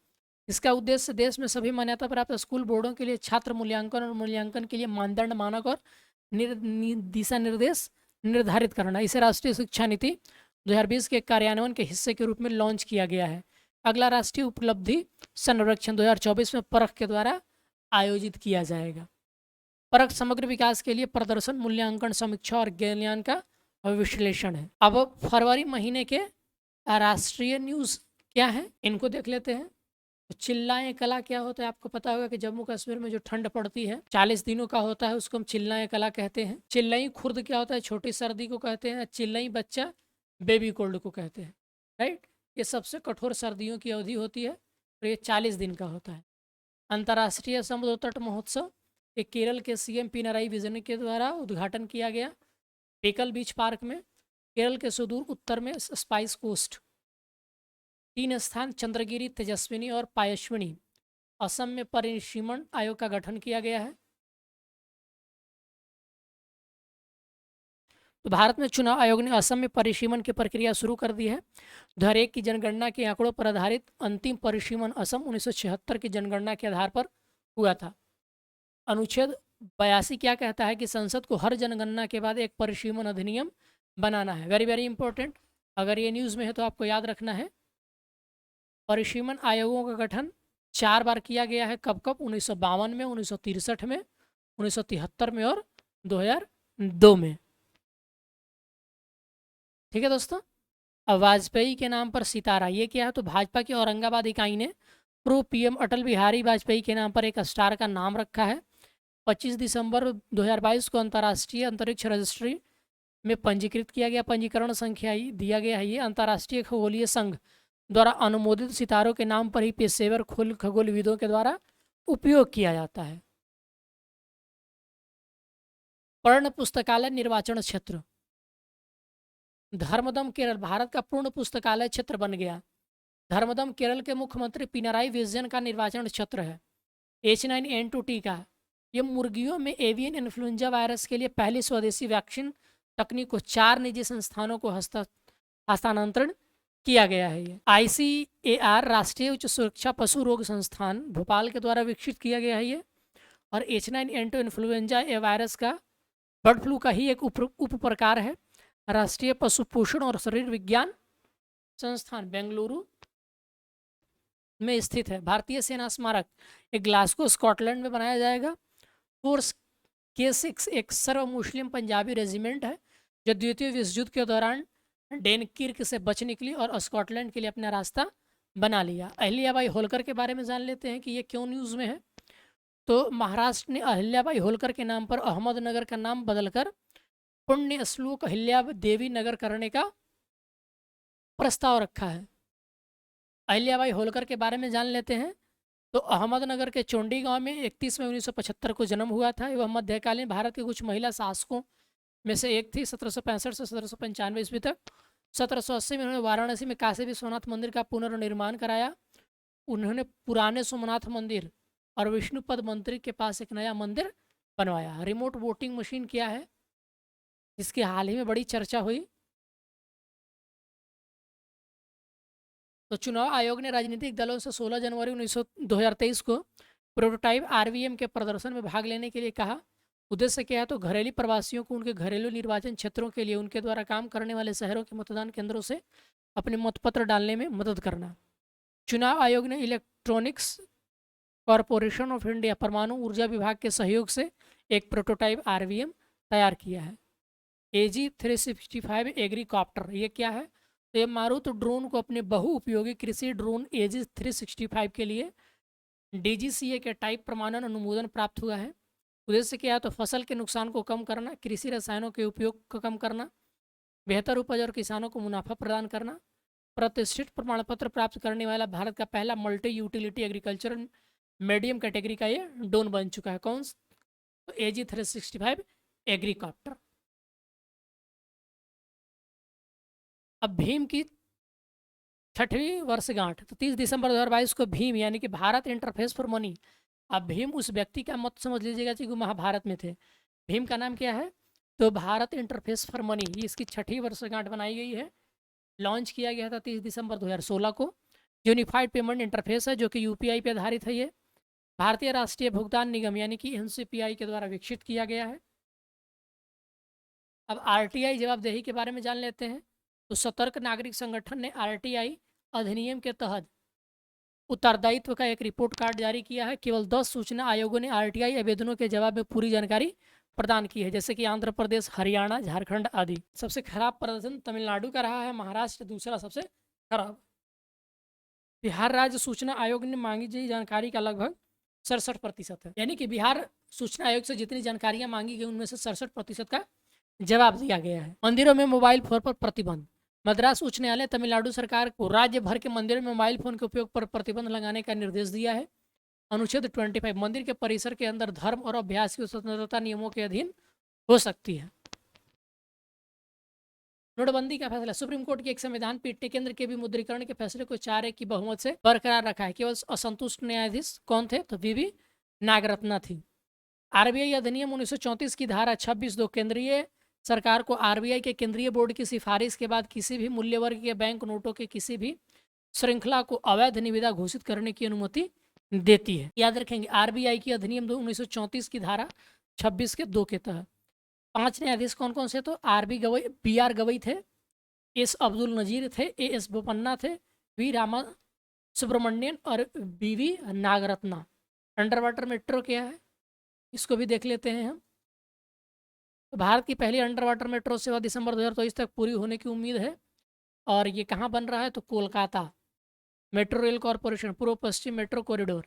इसका उद्देश्य देश में सभी मान्यता प्राप्त स्कूल बोर्डों के लिए छात्र मूल्यांकन और मूल्यांकन के लिए मानदंड, मानक और दिशा निर्देश निर्धारित करना। इसे राष्ट्रीय शिक्षा नीति 2020 के कार्यान्वयन के हिस्से के रूप में लॉन्च किया गया है। अगला राष्ट्रीय उपलब्धि संरक्षण 2024 में परख के द्वारा आयोजित किया जाएगा। परख समग्र विकास के लिए प्रदर्शन मूल्यांकन, समीक्षा और ज्ञान का विश्लेषण है। अब फरवरी महीने के राष्ट्रीय न्यूज़ क्या है, इनको देख लेते हैं। तो चिल्लाएं कला क्या होता है, आपको पता होगा कि जम्मू कश्मीर में जो ठंड पड़ती है 40 दिनों का होता है, उसको हम चिल्लाएं कला कहते हैं। चिल्लाई खुर्द क्या होता है, छोटी सर्दी को कहते हैं। चिल्लाई बच्चा बेबी कोल्ड को कहते हैं, राइट। ये सबसे कठोर सर्दियों की अवधि होती है और ये 40 दिन का होता है। अंतर्राष्ट्रीय समुद्र तट महोत्सव, ये केरल के CM पिनराई विजयन के द्वारा उद्घाटन किया गया। पेकल बीच पार्क में केरल के सुदूर उत्तर में स्पाइस कोस्ट। 3 स्थान चंद्रगिरी, तेजस्विनी और पायस्विनी। असम में परिसीमन आयोग का गठन किया गया है। तो भारत में चुनाव आयोग ने असम में परिसीमन की प्रक्रिया शुरू कर दी है। 2001 की जनगणना के आंकड़ों पर आधारित अंतिम परिसीमन असम 1976 की जनगणना के आधार पर हुआ था। अनुच्छेद 82 क्या कहता है कि संसद को हर जनगणना के बाद एक परिसीमन अधिनियम बनाना है। वेरी वेरी इंपॉर्टेंट, अगर ये न्यूज़ में है तो आपको याद रखना है। परिसीमन आयोगों का गठन 4 बार किया गया है। कब कब? 1952 में, 1963 में, 1973 में और 2002 में। ठीक है दोस्तों। अब वाजपेयी के नाम पर सितारा, ये क्या है? तो भाजपा की औरंगाबाद इकाई ने पूर्व पीएम अटल बिहारी वाजपेयी के नाम पर एक स्टार का नाम रखा है। 25 दिसंबर 2022 को अंतर्राष्ट्रीय अंतरिक्ष रजिस्ट्री में पंजीकृत किया गया। पंजीकरण संख्या दिया गया है। ये अंतर्राष्ट्रीय खगोलीय संघ द्वारा अनुमोदित सितारों के नाम पर ही पेशेवर खगोलविदों के द्वारा उपयोग किया जाता है। पर्ण पुस्तकालय निर्वाचन क्षेत्र, धर्मदम केरल भारत का पूर्ण पुस्तकालय क्षेत्र बन गया। धर्मदम केरल के मुख्यमंत्री पिनाराई विजयन का निर्वाचन क्षेत्र है। H9N2 का ये मुर्गियों में एवियन इन्फ्लुएंजा वायरस के लिए पहली स्वदेशी वैक्सीन तकनीक को 4 निजी संस्थानों को हस्तांतरण किया गया है। ये ICAR राष्ट्रीय उच्च सुरक्षा पशु रोग संस्थान भोपाल के द्वारा विकसित किया गया है ये। और H9N2 इन्फ्लुएंजा वायरस का बर्ड फ्लू का ही एक उप प्रकार है। राष्ट्रीय पशु पोषण और शरीर विज्ञान संस्थान बेंगलुरु में स्थित है। भारतीय सेना स्मारक एक ग्लासगो स्कॉटलैंड में बनाया जाएगा। फोर्स K6 एक सर्व मुस्लिम पंजाबी रेजिमेंट है जो द्वितीय विश्व युद्ध के दौरान डेनकिर्क से बच निकली और स्कॉटलैंड के लिए अपना रास्ता बना लिया। अहिल्याबाई होलकर के बारे में जान लेते हैं कि ये क्यों न्यूज़ में है। तो महाराष्ट्र ने अहिल्याबाई होलकर के नाम पर अहमदनगर का नाम बदलकर पुण्य श्लोक अहिल्या देवी नगर करने का प्रस्ताव रखा है। अहिल्याबाई होलकर के बारे में जान लेते हैं। तो अहमदनगर के चोंडी गांव में 31 मई 1975 को जन्म हुआ था। वह मध्यकालीन भारत के कुछ महिला शासकों में से एक थी। 1765 से 1795 ईस्वी तक। 1780 में उन्होंने वाराणसी में काशी विश्वनाथ मंदिर का पुनर्निर्माण कराया। उन्होंने पुराने सोमनाथ मंदिर और विष्णुपद मंदिर के पास एक नया मंदिर बनवाया। रिमोट वोटिंग मशीन क्या है जिसकी हाल ही में बड़ी चर्चा हुई? तो चुनाव आयोग ने राजनीतिक दलों से 16 जनवरी 2023 को प्रोटोटाइप RVM के प्रदर्शन में भाग लेने के लिए कहा। उद्देश्य क्या है? तो घरेलू प्रवासियों को उनके घरेलू निर्वाचन क्षेत्रों के लिए उनके द्वारा काम करने वाले शहरों के मतदान केंद्रों से अपने मतपत्र डालने में मदद करना। चुनाव आयोग ने इलेक्ट्रॉनिक्स कॉरपोरेशन ऑफ इंडिया परमाणु ऊर्जा विभाग के सहयोग से एक प्रोटोटाइप RVM तैयार किया है। AG-365 एग्रीकॉप्टर, ये क्या है? तो ये मारुत ड्रोन को अपने बहुउपयोगी कृषि ड्रोन AG-365 के लिए DGCA के टाइप प्रमाणन अनुमोदन प्राप्त हुआ है। उद्देश्य क्या है? तो फसल के नुकसान को कम करना, कृषि रसायनों के उपयोग को कम करना, बेहतर उपज और किसानों को मुनाफा प्रदान करना। प्रतिष्ठित प्रमाण पत्र प्राप्त करने वाला भारत का पहला multi utility agriculture medium category का ये ड्रोन बन चुका है। कौन? तो AG-365 एग्रीकॉप्टर। अब भीम की 6वीं वर्षगांठ, तो 30 दिसंबर 2022 को भीम यानी कि भारत इंटरफेस फॉर मनी। अब भीम उस व्यक्ति का मत समझ लीजिएगा जो महाभारत में थे। भीम का नाम क्या है? तो भारत इंटरफेस फॉर मनी, इसकी 6वीं वर्षगांठ बनाई गई है। लॉन्च किया गया था 30 दिसंबर 2016 को। यूनिफाइड पेमेंट इंटरफेस है जो कि UPI पे आधारित है। ये भारतीय राष्ट्रीय भुगतान निगम यानी कि NCPI के द्वारा विकसित किया गया है। अब RTI जवाबदेही के बारे में जान लेते हैं। तो सतर्क नागरिक संगठन ने RTI अधिनियम के तहत उत्तरदायित्व का एक रिपोर्ट कार्ड जारी किया है। केवल 10 सूचना आयोगों ने RTI आवेदनों के जवाब में पूरी जानकारी प्रदान की है, जैसे कि आंध्र प्रदेश, हरियाणा, झारखंड आदि। सबसे खराब प्रदर्शन तमिलनाडु का रहा है, महाराष्ट्र दूसरा सबसे खराब। बिहार राज्य सूचना आयोग ने मांगी गई जानकारी का लगभग 67% है, यानी कि बिहार सूचना आयोग से जितनी जानकारियां मांगी गई उनमें से 67% का जवाब दिया गया है। मंदिरों में मोबाइल फोन पर प्रतिबंध। मद्रास उच्च न्यायालय तमिलनाडु सरकार को राज्य भर के मंदिरों में मोबाइल फोन के उपयोग पर प्रतिबंध लगाने का निर्देश दिया है। अनुच्छेद 25 मंदिर के परिसर के अंदर धर्म और अभ्यास की स्वतंत्रता नियमों के अधीन हो सकती है। नोटबंदी का फैसला। सुप्रीम कोर्ट की एक संविधान पीठ ने केंद्र के विमुद्रीकरण के फैसले को 4-1 की बहुमत से बरकरार रखा है। केवल असंतुष्ट न्यायाधीश कौन थे? तो VV नागरत्ना थी। RBI अधिनियम 1934 की धारा 26(2) केंद्रीय सरकार को RBI के केंद्रीय बोर्ड की सिफारिश के बाद किसी भी मूल्य वर्ग के बैंक नोटों के किसी भी श्रृंखला को अवैध निविदा घोषित करने की अनुमति देती है। याद रखेंगे RBI की अधिनियम 1934 की धारा 26 के 2 के तहत। 5 न्यायाधीश कौन कौन से? तो BR गवई थे, एस अब्दुल नजीर थे, AS बोपन्ना थे, वी रामा सुब्रमण्यन और BV Nagarathna. Under water metro क्या है इसको भी देख लेते हैं हम। तो भारत की पहली अंडर वाटर मेट्रो सेवा दिसंबर 2023 तक पूरी होने की उम्मीद है। और ये कहाँ बन रहा है? तो कोलकाता मेट्रो रेल कॉरपोरेशन, पूर्व पश्चिम मेट्रो कॉरिडोर।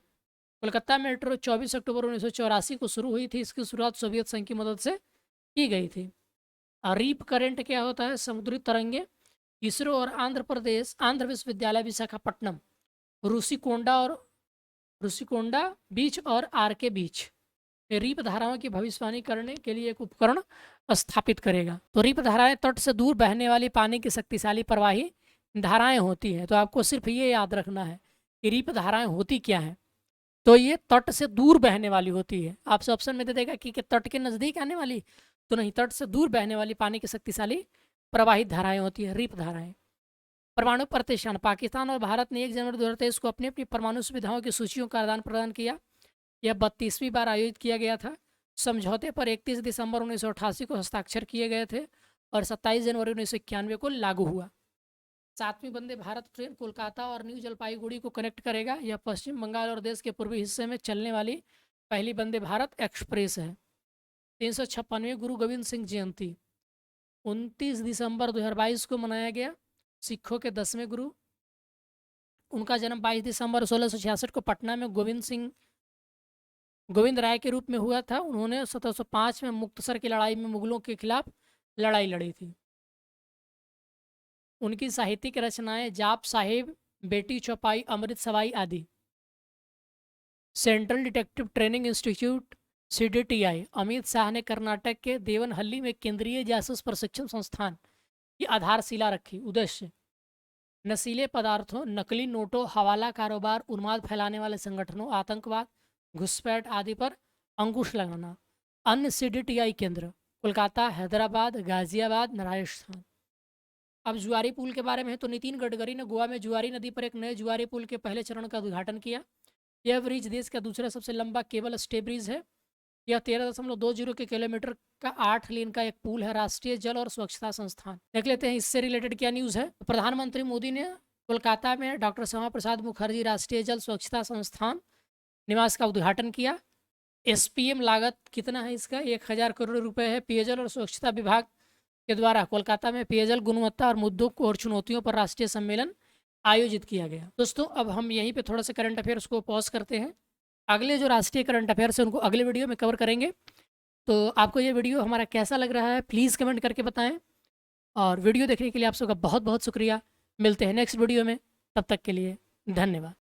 कोलकाता मेट्रो 24 अक्टूबर 1984 को शुरू हुई थी। इसकी शुरुआत सोवियत संघ की मदद से की गई थी। रीप करंट क्या होता है? समुद्री तरंगे। इसरो और आंध्र विश्वविद्यालय विशाखापट्टनम, रुसिकोंडा बीच और आर के बीच रीप धाराओं की भविष्यवाणी करने के लिए एक उपकरण स्थापित करेगा। तो रीप धाराएं तट से दूर बहने वाली पानी की शक्तिशाली प्रवाही धाराएं होती हैं। तो आपको सिर्फ ये याद रखना है कि रीप धाराएं होती क्या हैं। तो ये तट से दूर बहने वाली होती है। आपसे ऑप्शन में दे देगा कि तट के नज़दीक आने वाली, तो नहीं, तट से दूर बहने वाली पानी की शक्तिशाली प्रवाहित धाराएं होती है रीप धाराएं। परमाणु प्रतिष्ठान, पाकिस्तान और भारत ने 1 जनवरी 2023 को अपनी अपनी परमाणु सुविधाओं की सूचियों का आदान प्रदान किया। यह 32वीं बार आयोजित किया गया था। समझौते पर 31 दिसंबर 1988 को हस्ताक्षर किए गए थे और 27 जनवरी 1991 को लागू हुआ। 7वीं वंदे भारत ट्रेन कोलकाता और न्यू जलपाईगुड़ी को कनेक्ट करेगा। यह पश्चिम बंगाल और देश के पूर्वी हिस्से में चलने वाली पहली वंदे भारत एक्सप्रेस है। 356वीं गुरु गोविंद सिंह जयंती 29 दिसंबर 2022 को मनाया गया। सिखों के 10वें गुरु, उनका जन्म 22 दिसंबर 1666 को पटना में गोविंद राय के रूप में हुआ था। उन्होंने 1705 में मुक्तसर की लड़ाई में मुगलों के खिलाफ लड़ाई लड़ी थी। उनकी साहित्यिक रचनाएं जाप साहिब, बेटी चौपाई, अमृत सवाई आदि। Central detective training institute CDTI Amit Shah ने कर्नाटक के देवनहल्ली में केंद्रीय जासूस प्रशिक्षण संस्थान की आधारशिला रखी। उद्देश्य नशीले पदार्थों, नकली नोटों, हवाला कारोबार, उन्माद फैलाने वाले संगठनों, आतंकवाद, घुसपैठ आदि पर अंकुश लगाना। अन्य CDTI केंद्र कोलकाता, हैदराबाद, गाजियाबाद, राजस्थान। अब जुआरी पुल के बारे में है तो नितिन गडकरी ने गोवा में जुआरी नदी पर एक नए जुआरी पुल के पहले चरण का उद्घाटन किया। यह ब्रिज देश का दूसरा सबसे लंबा केबल स्टे ब्रिज है। यह 13.20 किलोमीटर का 8 लेन का एक पुल है। राष्ट्रीय जल और स्वच्छता संस्थान, देख लेते हैं इससे रिलेटेड क्या न्यूज़ है। प्रधानमंत्री मोदी ने कोलकाता में डॉक्टर श्यामा प्रसाद मुखर्जी राष्ट्रीय जल स्वच्छता संस्थान निवास का उद्घाटन किया। SPM लागत कितना है इसका? 1000 करोड़ रुपए है। पेयजल और स्वच्छता विभाग के द्वारा कोलकाता में पेयजल गुणवत्ता और मुद्दों को और चुनौतियों पर राष्ट्रीय सम्मेलन आयोजित किया गया। दोस्तों अब हम यहीं पे थोड़ा सा करंट अफेयर्स को पॉज करते हैं। अगले जो राष्ट्रीय करंट अफेयर्स है उनको अगले वीडियो में कवर करेंगे। तो आपको ये वीडियो हमारा कैसा लग रहा है प्लीज़ कमेंट करके बताएं। और वीडियो देखने के लिए आप सबका बहुत बहुत शुक्रिया। मिलते हैं नेक्स्ट वीडियो में, तब तक के लिए धन्यवाद।